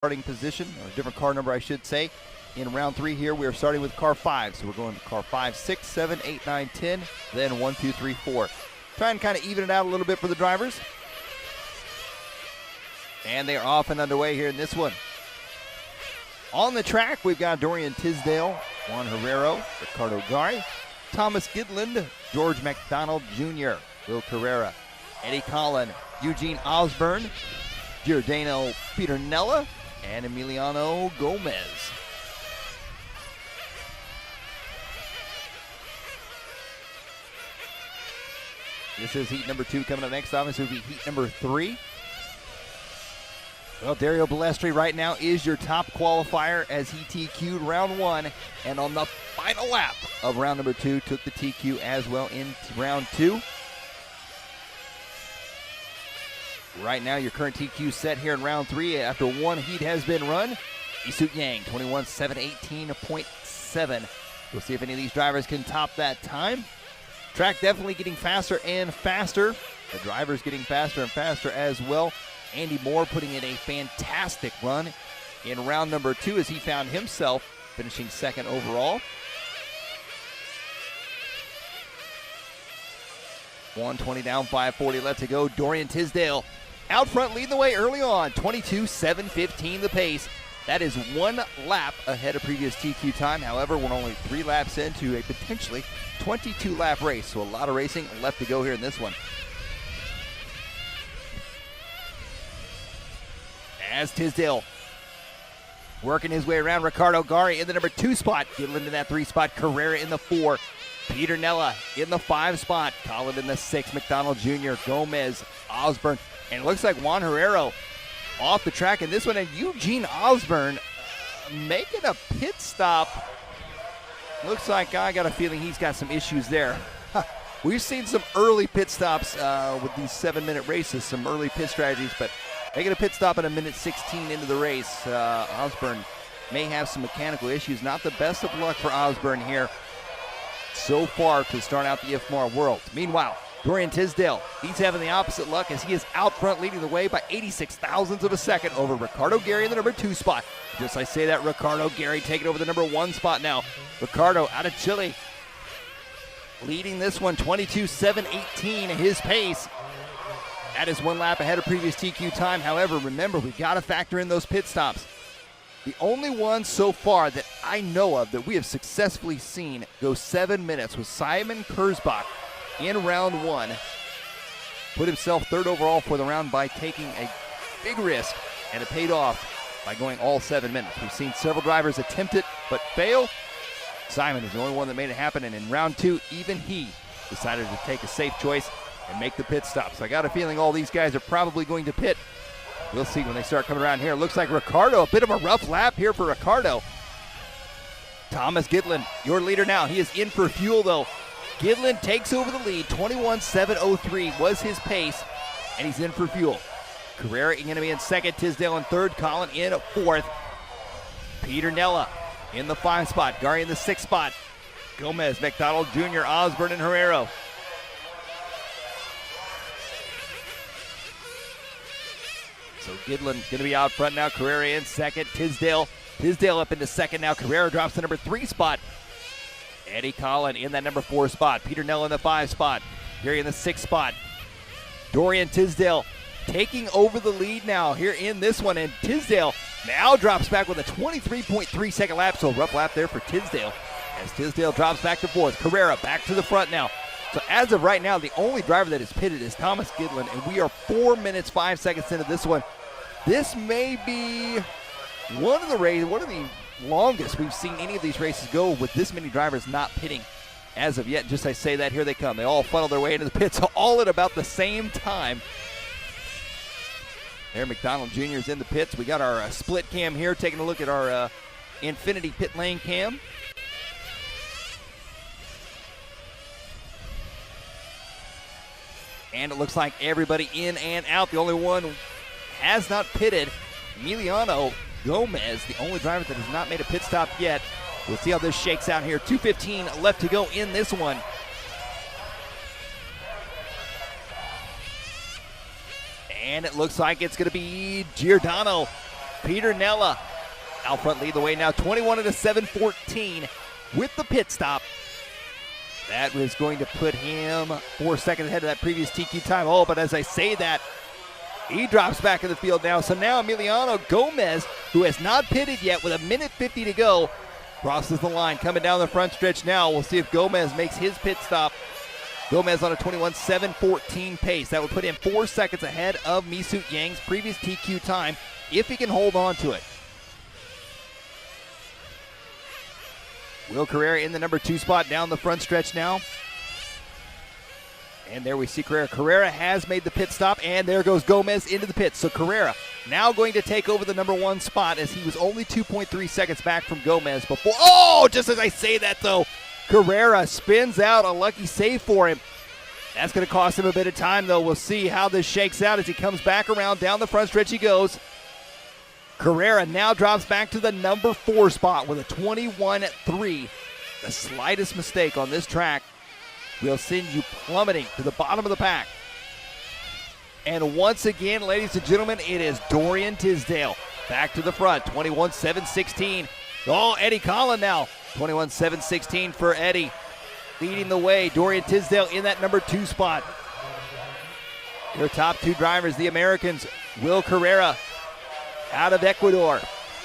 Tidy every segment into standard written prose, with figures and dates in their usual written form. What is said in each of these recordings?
starting position, or a different car number I should say. In round 3 here, we are starting with car 5. So we're going to car 5, 6, 7, 8, 9, 10, then 1, 2, 3, 4. Try and kind of even it out a little bit for the drivers. And they are off and underway here in this one. On the track, we've got Dorian Tisdale, Juan Herrero, Ricardo Garri, Thomas Gidlund, George MacDonald Jr., Will Carrera, Eddie Collin, Eugene Osburn, Giordano Pieternella, and Emiliano Gomez. This is heat number 2 coming up next. Obviously, will be heat number 3. Well, Dario Balestri right now is your top qualifier as he TQ'd round 1, and on the final lap of round number 2 took the TQ as well in round 2. Right now, your current TQ set here in round 3 after 1 heat has been run. Isut Yang, 21.718.7. We'll see if any of these drivers can top that time. Track definitely getting faster and faster. The drivers getting faster and faster as well. Andy Moore putting in a fantastic run in round number 2 as he found himself finishing second overall. 120 down, 540 left to go. Dorian Tisdale out front leading the way early on. 22.715 the pace. That is 1 lap ahead of previous TQ time. However, we're only 3 laps into a potentially 22-lap race. So a lot of racing left to go here in this one. As Tisdale working his way around, Ricardo Garri in the number 2 spot. Gidlund in that 3 spot. Carrera in the 4. Pieternella in the 5 spot. Collin in the 6. MacDonald Jr., Gomez, Osburn. And it looks like Juan Herrero off the track in this one. And Eugene Osburn making a pit stop. Looks like I got a feeling he's got some issues there. We've seen some early pit stops with these 7-minute races, some early pit strategies, but making a pit stop at a minute 16 into the race. Osburn may have some mechanical issues. Not the best of luck for Osburn here so far to start out the IFMAR World. Meanwhile, Dorian Tisdale, he's having the opposite luck as he is out front leading the way by 86 thousandths of a second over Ricardo Garri in the number 2 spot. Just I say that, Ricardo Garri taking over the number 1 spot now. Ricardo out of Chile leading this one, 22.718 his pace. That is 1 lap ahead of previous TQ time. However, remember, we've got to factor in those pit stops. The only one so far that I know of that we have successfully seen go 7 minutes was Simon Kurzbach in round 1. Put himself 3rd overall for the round by taking a big risk, and it paid off by going all 7 minutes. We've seen several drivers attempt it but fail. Simon is the only one that made it happen, and in round 2, even he decided to take a safe choice and make the pit stop. So I got a feeling all these guys are probably going to pit. We'll see when they start coming around here. Looks like Ricardo, a bit of a rough lap here for Ricardo. Thomas Gidlund, your leader now. He is in for fuel though. Gidlund takes over the lead. 21.703 was his pace, and he's in for fuel. Carrera going to be in 2nd, Tisdale in 3rd, Collin in 4th. Pieternella in the 5 spot, Garri in the 6 spot. Gomez, MacDonald Jr., Osburn, and Herrero. So Gidlund going to be out front now. Carrera in 2nd. Tisdale up into 2nd now. Carrera drops the number 3 spot. Eddie Collin in that number 4 spot. Pieternella in the 5 spot. Garri in the 6 spot. Dorian Tisdale taking over the lead now here in this one. And Tisdale now drops back with a 23.3 second lap. So a rough lap there for Tisdale as Tisdale drops back to 4th. Carrera back to the front now. So as of right now, the only driver that is pitted is Thomas Gidlund, and we are 4 minutes, 5 seconds into this one. This may be one of the longest we've seen any of these races go with this many drivers not pitting as of yet. Just I say that, here they come. They all funnel their way into the pits all at about the same time. There, MacDonald Jr. is in the pits. We got our split cam here, taking a look at our Infinity pit lane cam. And it looks like everybody in and out. The only one has not pitted, Emiliano Gomez, the only driver that has not made a pit stop yet. We'll see how this shakes out here. 2:15 left to go in this one. And it looks like it's going to be Giordano Pieternella out front lead the way now, 21 at a 7:14 with the pit stop. That was going to put him 4 seconds ahead of that previous TQ time. Oh, but as I say that, he drops back in the field now. So now Emiliano Gomez, who has not pitted yet with 1:50 to go, crosses the line. Coming down the front stretch now. We'll see if Gomez makes his pit stop. Gomez on a 21:7:14 pace. That would put him 4 seconds ahead of Misut Yang's previous TQ time if he can hold on to it. Will Carrera in the number 2 spot down the front stretch now. And there we see Carrera. Carrera has made the pit stop, and there goes Gomez into the pits. So Carrera now going to take over the number 1 spot as he was only 2.3 seconds back from Gomez before. Oh, just as I say that though, Carrera spins out. A lucky save for him. That's going to cost him a bit of time though. We'll see how this shakes out as he comes back around. Down the front stretch he goes. Carrera now drops back to the number 4 spot with a 21.3. The slightest mistake on this track will send you plummeting to the bottom of the pack. And once again, ladies and gentlemen, it is Dorian Tisdale back to the front, 21.7.16. Oh, Eddie Collin now, 21.7.16 for Eddie. Leading the way, Dorian Tisdale in that number 2 spot. Your top 2 drivers, the Americans, Will Carrera out of Ecuador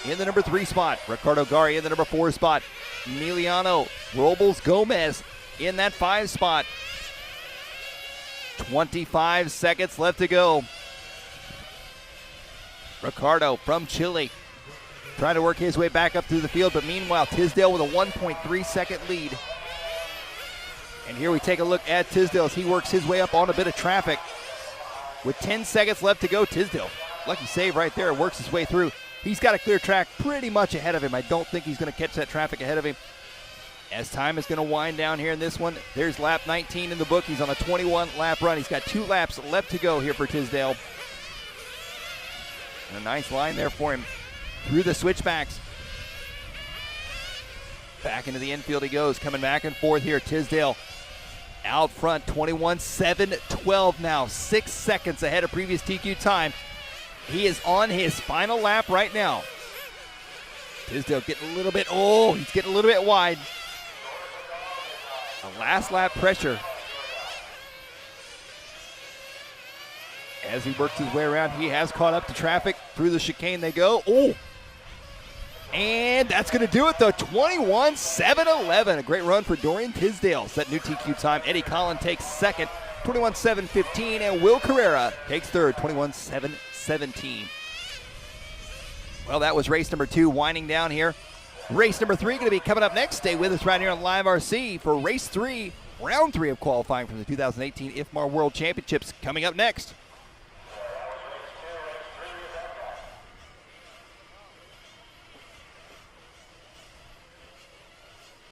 in the number 3 spot. Ricardo Garri in the number 4 spot. Emiliano Robles Gomez in that 5 spot. 25 seconds left to go. Ricardo from Chile trying to work his way back up through the field, but meanwhile Tisdale with a 1.3 second lead. And here we take a look at Tisdale as he works his way up on a bit of traffic. With 10 seconds left to go, Tisdale, lucky save right there, works his way through. He's got a clear track pretty much ahead of him. I don't think he's going to catch that traffic ahead of him. As time is going to wind down here in this one, there's lap 19 in the book. He's on a 21-lap run. He's got 2 laps left to go here for Tisdale. And a nice line there for him through the switchbacks. Back into the infield he goes, coming back and forth here. Tisdale out front, 21.7.12 now, 6 seconds ahead of previous TQ time. He is on his final lap right now. Tisdale getting a little bit, he's getting a little bit wide. The last lap pressure. As he works his way around, he has caught up to traffic. Through the chicane they go. And that's going to do it though, 21.7.11. A great run for Dorian Tisdale. Set new TQ time. Eddie Collin takes second, 21.7.15, and Will Carrera takes third, 21.7.17. Well, that was race number 2 winding down here. Race number 3 going to be coming up next. Stay with us right here on LiveRC for race 3, round 3 of qualifying from the 2018 IFMAR World Championships coming up next.